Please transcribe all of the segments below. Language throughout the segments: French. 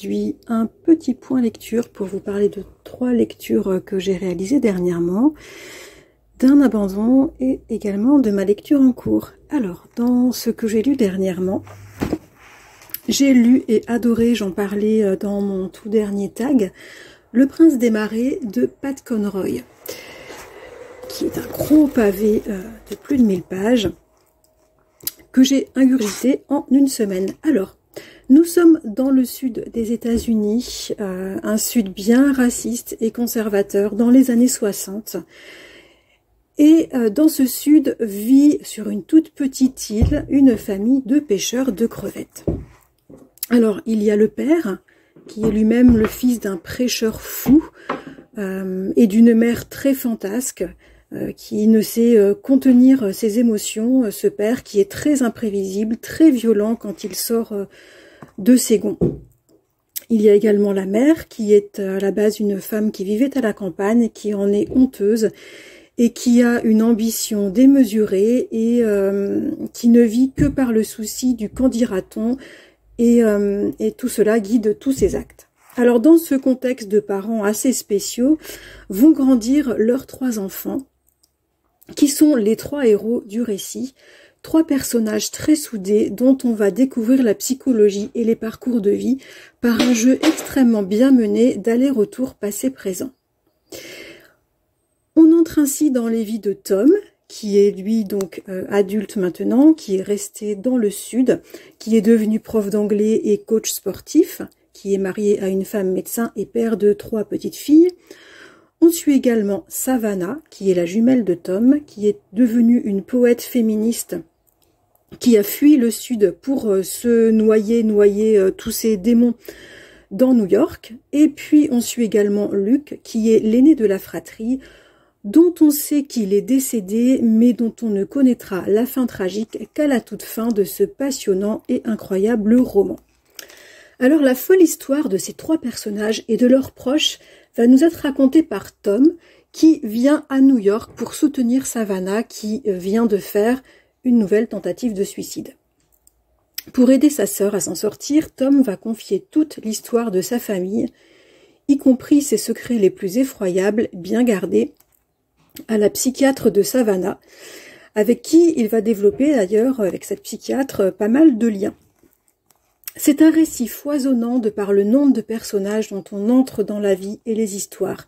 aujourd'hui un petit point lecture pour vous parler de 3 lectures que j'ai réalisées dernièrement, d'un abandon et également de ma lecture en cours. Alors, dans ce que j'ai lu dernièrement, j'ai lu et adoré, j'en parlais dans mon tout dernier tag, Le Prince des Marais de Pat Conroy, qui est un gros pavé de plus de 1000 pages que j'ai ingurgité en une semaine. Alors, nous sommes dans le sud des États-Unis, un sud bien raciste et conservateur dans les années 60. Et dans ce sud vit sur une toute petite île une famille de pêcheurs de crevettes. Alors, il y a le père, qui est lui-même le fils d'un prêcheur fou et d'une mère très fantasque, qui ne sait contenir ses émotions, ce père qui est très imprévisible, très violent quand il sort de ses gonds. Il y a également la mère, qui est à la base une femme qui vivait à la campagne, qui en est honteuse et qui a une ambition démesurée et qui ne vit que par le souci du qu'en dira-t-on, et tout cela guide tous ses actes. Alors dans ce contexte de parents assez spéciaux, vont grandir leurs 3 enfants, qui sont les 3 héros du récit, 3 personnages très soudés dont on va découvrir la psychologie et les parcours de vie par un jeu extrêmement bien mené d'aller-retour passé-présent. On entre ainsi dans les vies de Tom, qui est lui donc adulte maintenant, qui est resté dans le sud, qui est devenu prof d'anglais et coach sportif, qui est marié à une femme médecin et père de 3 petites filles. On suit également Savannah, qui est la jumelle de Tom, qui est devenue une poète féministe qui a fui le sud pour se noyer tous ses démons dans New York. Et puis on suit également Luke, qui est l'aîné de la fratrie, dont on sait qu'il est décédé, mais dont on ne connaîtra la fin tragique qu'à la toute fin de ce passionnant et incroyable roman. Alors la folle histoire de ces 3 personnages et de leurs proches va nous être racontée par Tom, qui vient à New York pour soutenir Savannah, qui vient de faire une nouvelle tentative de suicide. Pour aider sa sœur à s'en sortir, Tom va confier toute l'histoire de sa famille, y compris ses secrets les plus effroyables, bien gardés, à la psychiatre de Savannah, avec qui il va développer d'ailleurs, avec cette psychiatre, pas mal de liens. C'est un récit foisonnant de par le nombre de personnages dont on entre dans la vie et les histoires.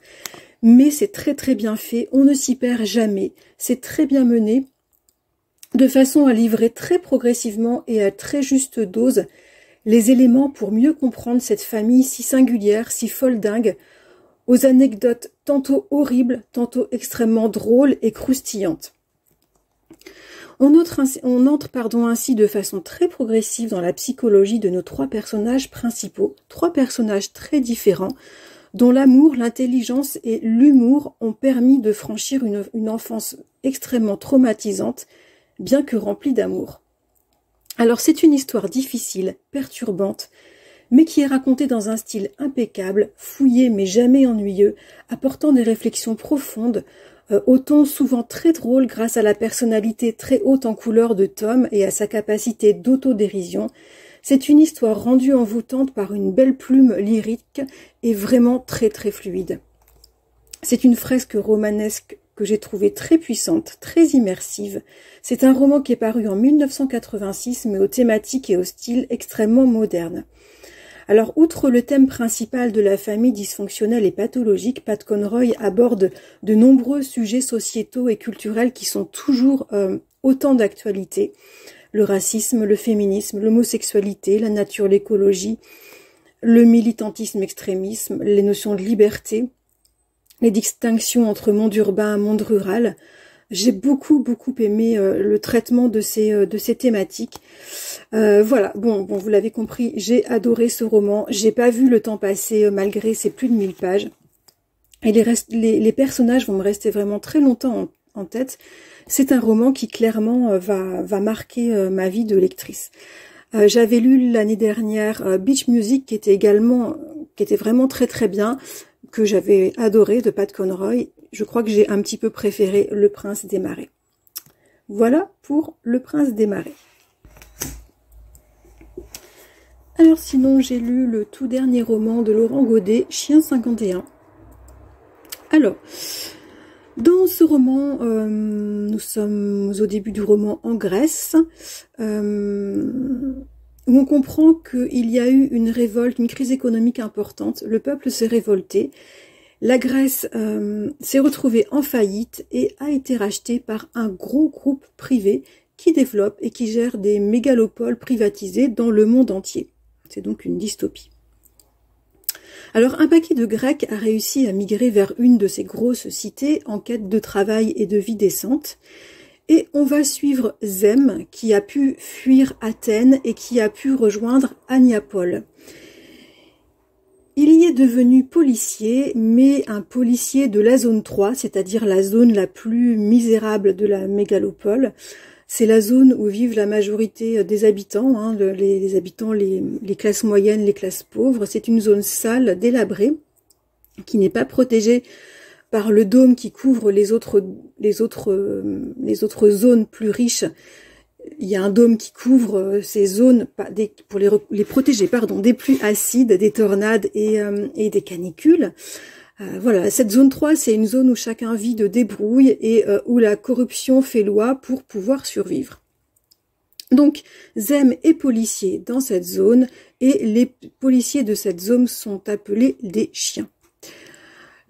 Mais c'est très très bien fait, on ne s'y perd jamais, c'est très bien mené, de façon à livrer très progressivement et à très juste dose les éléments pour mieux comprendre cette famille si singulière, si folle dingue, aux anecdotes tantôt horribles, tantôt extrêmement drôles et croustillantes. On entre ainsi de façon très progressive dans la psychologie de nos 3 personnages principaux, 3 personnages très différents, dont l'amour, l'intelligence et l'humour ont permis de franchir une enfance extrêmement traumatisante, bien que remplie d'amour. Alors c'est une histoire difficile, perturbante, mais qui est racontée dans un style impeccable, fouillé mais jamais ennuyeux, apportant des réflexions profondes, au ton souvent très drôle grâce à la personnalité très haute en couleur de Tom et à sa capacité d'autodérision. C'est une histoire rendue envoûtante par une belle plume lyrique et vraiment très très fluide. C'est une fresque romanesque que j'ai trouvée très puissante, très immersive. C'est un roman qui est paru en 1986, mais aux thématiques et au style extrêmement modernes. Alors, outre le thème principal de la famille dysfonctionnelle et pathologique, Pat Conroy aborde de nombreux sujets sociétaux et culturels qui sont toujours autant d'actualité. Le racisme, le féminisme, l'homosexualité, la nature, l'écologie, le militantisme extrémisme, les notions de liberté, les distinctions entre monde urbain et monde rural. J'ai beaucoup aimé le traitement de ces thématiques. Voilà, bon, vous l'avez compris, j'ai adoré ce roman. J'ai pas vu le temps passer malgré ses plus de 1000 pages. Et les personnages vont me rester vraiment très longtemps en tête. C'est un roman qui clairement va marquer ma vie de lectrice. J'avais lu l'année dernière Beach Music qui était vraiment très très bien, que j'avais adoré, de Pat Conroy. Je crois que j'ai un petit peu préféré Le Prince des Marais. Voilà pour Le Prince des Marais. Alors sinon, j'ai lu le tout dernier roman de Laurent Godet, Chien 51. Alors, dans ce roman, nous sommes au début du roman en Grèce, où on comprend qu'il y a eu une révolte, une crise économique importante. Le peuple s'est révolté. La Grèce s'est retrouvée en faillite et a été rachetée par un gros groupe privé qui développe et qui gère des mégalopoles privatisés dans le monde entier. C'est donc une dystopie. Alors, un paquet de Grecs a réussi à migrer vers une de ces grosses cités en quête de travail et de vie décente. Et on va suivre Zem, qui a pu fuir Athènes et qui a pu rejoindre Agnapole. Il y est devenu policier, mais un policier de la zone 3, c'est-à-dire la zone la plus misérable de la mégalopole. C'est la zone où vivent la majorité des habitants, hein, les habitants, les classes moyennes, les classes pauvres. C'est une zone sale, délabrée, qui n'est pas protégée par le dôme qui couvre les autres zones plus riches. Il y a un dôme qui couvre ces zones pour les protéger des pluies acides, des tornades et des canicules. Voilà, cette zone 3, c'est une zone où chacun vit de débrouille et où la corruption fait loi pour pouvoir survivre. Donc, Zem est policier dans cette zone et les policiers de cette zone sont appelés des chiens.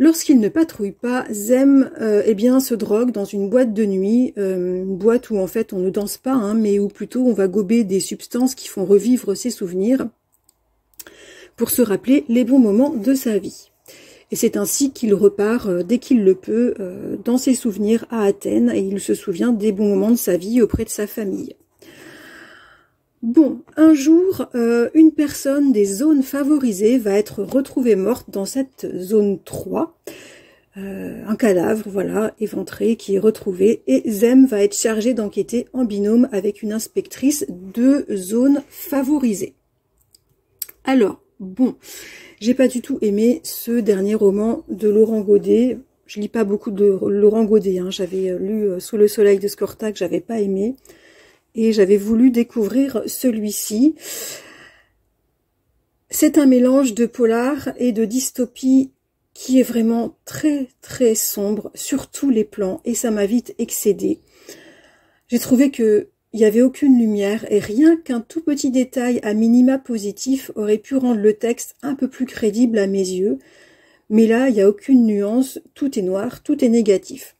Lorsqu'il ne patrouille pas, Zem se drogue dans une boîte de nuit, une boîte où en fait on ne danse pas, hein, mais où plutôt on va gober des substances qui font revivre ses souvenirs pour se rappeler les bons moments de sa vie. Et c'est ainsi qu'il repart dès qu'il le peut dans ses souvenirs à Athènes et il se souvient des bons moments de sa vie auprès de sa famille. Bon, un jour, une personne des zones favorisées va être retrouvée morte dans cette zone 3. Un cadavre, voilà, éventré, qui est retrouvé. Et Zem va être chargé d'enquêter en binôme avec une inspectrice de zone favorisée. Alors, bon, j'ai pas du tout aimé ce dernier roman de Laurent Godet. Je lis pas beaucoup de Laurent Godet, hein. J'avais lu Sous le soleil de Scorta que j'avais pas aimé. Et j'avais voulu découvrir celui-ci. C'est un mélange de polar et de dystopie qui est vraiment très très sombre sur tous les plans et ça m'a vite excédé. J'ai trouvé que il n'y avait aucune lumière et rien qu'un tout petit détail à minima positif aurait pu rendre le texte un peu plus crédible à mes yeux. Mais là, il n'y a aucune nuance, tout est noir, tout est négatif.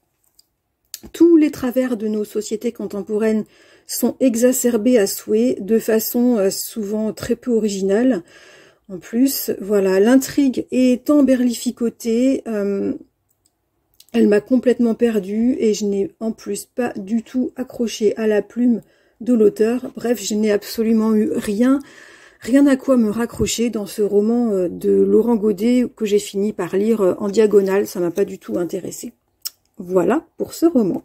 Tous les travers de nos sociétés contemporaines sont exacerbés à souhait, de façon souvent très peu originale. En plus, voilà, l'intrigue est emberlificotée, elle m'a complètement perdue et je n'ai en plus pas du tout accroché à la plume de l'auteur. Bref, je n'ai absolument eu rien à quoi me raccrocher dans ce roman de Laurent Godet que j'ai fini par lire en diagonale, ça m'a pas du tout intéressé. Voilà pour ce roman.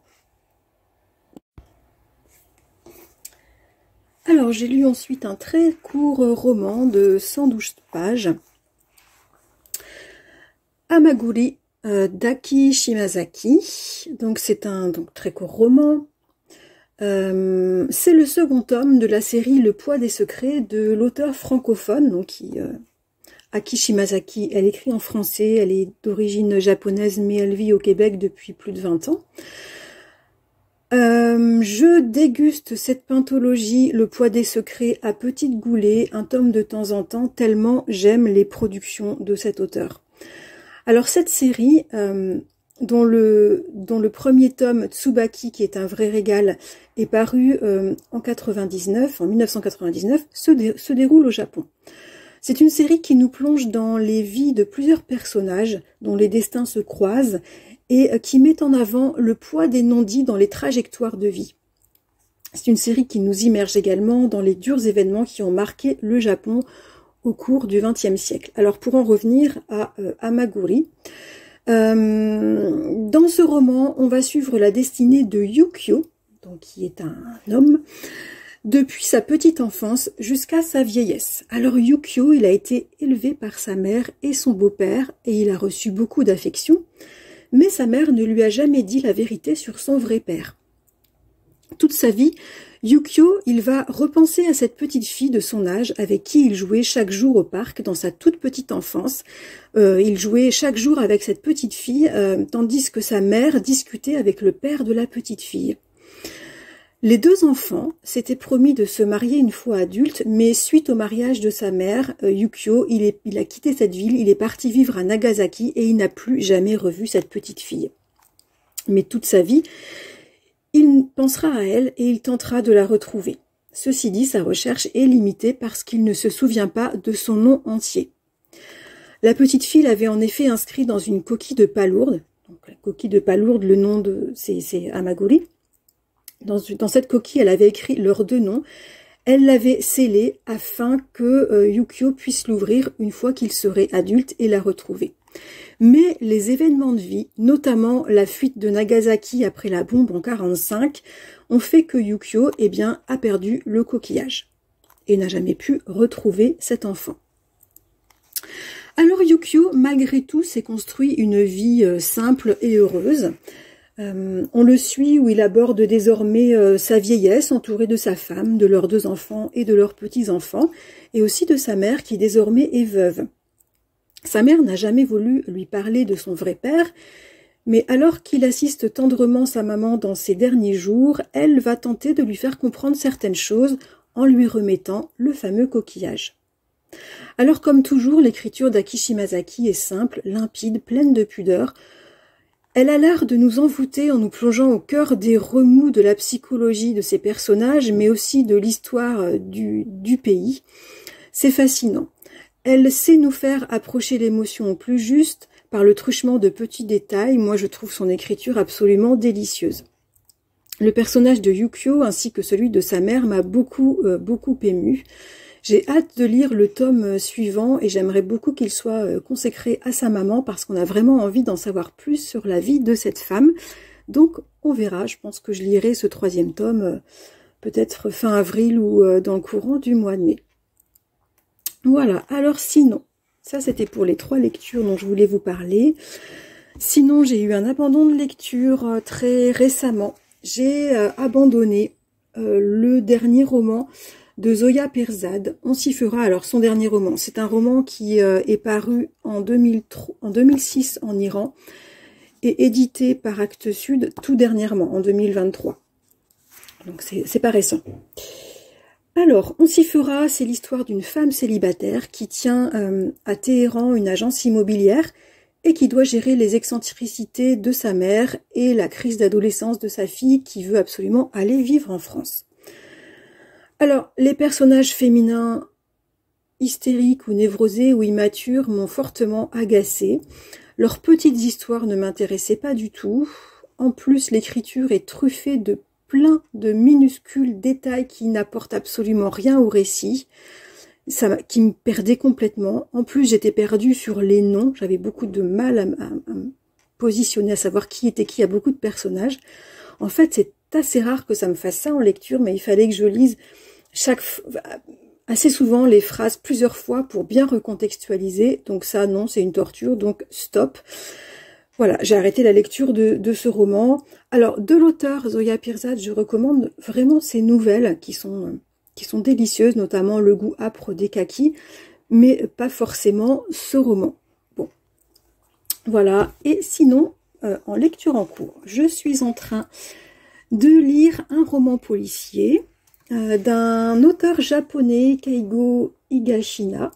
Alors, j'ai lu ensuite un très court roman de 112 pages, Amaguri d'Aki Shimazaki. Donc, c'est un très court roman. C'est le second tome de la série Le poids des secrets de l'auteur francophone, donc Aki Shimazaki. Elle écrit en français, elle est d'origine japonaise, mais elle vit au Québec depuis plus de 20 ans. Je déguste cette penthologie, Le poids des secrets, à petites goulées, un tome de temps en temps, tellement j'aime les productions de cet auteur. Alors cette série, dont le premier tome, Tsubaki, qui est un vrai régal, est paru en 1999, se déroule au Japon. C'est une série qui nous plonge dans les vies de plusieurs personnages dont les destins se croisent et qui met en avant le poids des non-dits dans les trajectoires de vie. C'est une série qui nous immerge également dans les durs événements qui ont marqué le Japon au cours du XXe siècle. Alors pour en revenir à Amaguri, dans ce roman, on va suivre la destinée de Yukio, donc qui est un homme, depuis sa petite enfance jusqu'à sa vieillesse. Alors Yukio, il a été élevé par sa mère et son beau-père et il a reçu beaucoup d'affection, mais sa mère ne lui a jamais dit la vérité sur son vrai père. toute sa vie, Yukio, il va repenser à cette petite fille de son âge avec qui il jouait chaque jour au parc dans sa toute petite enfance. Il jouait chaque jour avec cette petite fille, tandis que sa mère discutait avec le père de la petite fille. Les deux enfants s'étaient promis de se marier une fois adultes, mais suite au mariage de sa mère, Yukio, il a quitté cette ville, il est parti vivre à Nagasaki et il n'a plus jamais revu cette petite fille. Mais toute sa vie, il pensera à elle et il tentera de la retrouver. Ceci dit, sa recherche est limitée parce qu'il ne se souvient pas de son nom entier. La petite fille l'avait en effet inscrit dans une coquille de palourde. Donc, la coquille de palourde, le nom c'est Amaguri. Dans cette coquille, elle avait écrit leurs deux noms. Elle l'avait scellée afin que Yukio puisse l'ouvrir une fois qu'il serait adulte et la retrouver. Mais les événements de vie, notamment la fuite de Nagasaki après la bombe en 1945, ont fait que Yukio a perdu le coquillage et n'a jamais pu retrouver cet enfant. Alors Yukio, malgré tout, s'est construit une vie simple et heureuse. On le suit où il aborde désormais sa vieillesse, entouré de sa femme, de leurs deux enfants et de leurs petits-enfants, et aussi de sa mère qui désormais est veuve. Sa mère n'a jamais voulu lui parler de son vrai père, mais alors qu'il assiste tendrement sa maman dans ses derniers jours, elle va tenter de lui faire comprendre certaines choses en lui remettant le fameux coquillage. Alors comme toujours, l'écriture d'Aki Shimazaki est simple, limpide, pleine de pudeur. Elle a l'art de nous envoûter en nous plongeant au cœur des remous de la psychologie de ces personnages, mais aussi de l'histoire du pays. C'est fascinant. Elle sait nous faire approcher l'émotion au plus juste par le truchement de petits détails. Moi, je trouve son écriture absolument délicieuse. Le personnage de Yukio ainsi que celui de sa mère m'a beaucoup ému. J'ai hâte de lire le tome suivant et j'aimerais beaucoup qu'il soit consacré à sa maman parce qu'on a vraiment envie d'en savoir plus sur la vie de cette femme. Donc, on verra. Je pense que je lirai ce 3e tome peut-être fin avril ou dans le courant du mois de mai. Voilà, alors sinon, ça c'était pour les 3 lectures dont je voulais vous parler. Sinon, j'ai eu un abandon de lecture très récemment. J'ai abandonné le dernier roman de Zoya Pirzad, On s'y fera. Alors son dernier roman, c'est un roman qui est paru en 2006 en Iran et édité par Actes Sud tout dernièrement, en 2023. Donc c'est pas récent. Alors, On s'y fera, c'est l'histoire d'une femme célibataire qui tient à Téhéran une agence immobilière et qui doit gérer les excentricités de sa mère et la crise d'adolescence de sa fille qui veut absolument aller vivre en France. Alors, les personnages féminins hystériques ou névrosés ou immatures m'ont fortement agacée. Leurs petites histoires ne m'intéressaient pas du tout. En plus, l'écriture est truffée de plein de minuscules détails qui n'apportent absolument rien au récit, qui me perdait complètement. En plus, j'étais perdue sur les noms. J'avais beaucoup de mal à me positionner, à savoir qui était qui à beaucoup de personnages. En fait, c'est assez rare que ça me fasse ça en lecture, mais il fallait que je lise assez souvent les phrases plusieurs fois pour bien recontextualiser. Donc ça, non, c'est une torture, donc stop. Voilà, j'ai arrêté la lecture de ce roman. Alors, de l'auteur Zoya Pirzad, je recommande vraiment ses nouvelles qui sont délicieuses, notamment Le goût âpre des kakis, mais pas forcément ce roman. Bon, voilà. Et sinon, en lecture en cours, je suis en train de lire un roman policier d'un auteur japonais, Keigo Higashina.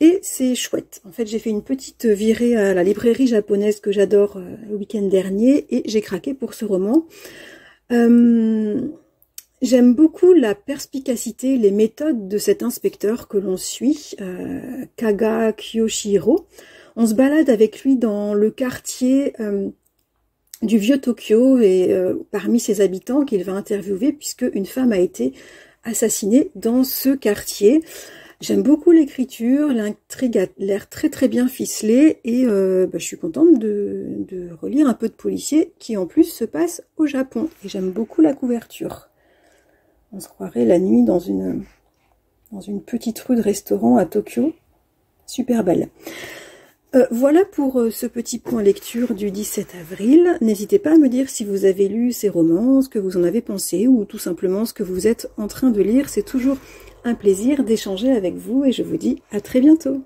Et c'est chouette. En fait, j'ai fait une petite virée à la librairie japonaise que j'adore le week-end dernier et j'ai craqué pour ce roman. J'aime beaucoup la perspicacité, les méthodes de cet inspecteur que l'on suit, Kaga Kiyoshiro. On se balade avec lui dans le quartier du vieux Tokyo et parmi ses habitants qu'il va interviewer puisque une femme a été assassinée dans ce quartier. J'aime beaucoup l'écriture, l'intrigue a l'air très très bien ficelée et je suis contente de relire un peu de policier qui en plus se passe au Japon. Et j'aime beaucoup la couverture. On se croirait la nuit dans une petite rue de restaurant à Tokyo. Super belle. Voilà pour ce petit point lecture du 17 avril. N'hésitez pas à me dire si vous avez lu ces romans, ce que vous en avez pensé, ou tout simplement ce que vous êtes en train de lire. C'est toujours un plaisir d'échanger avec vous et je vous dis à très bientôt.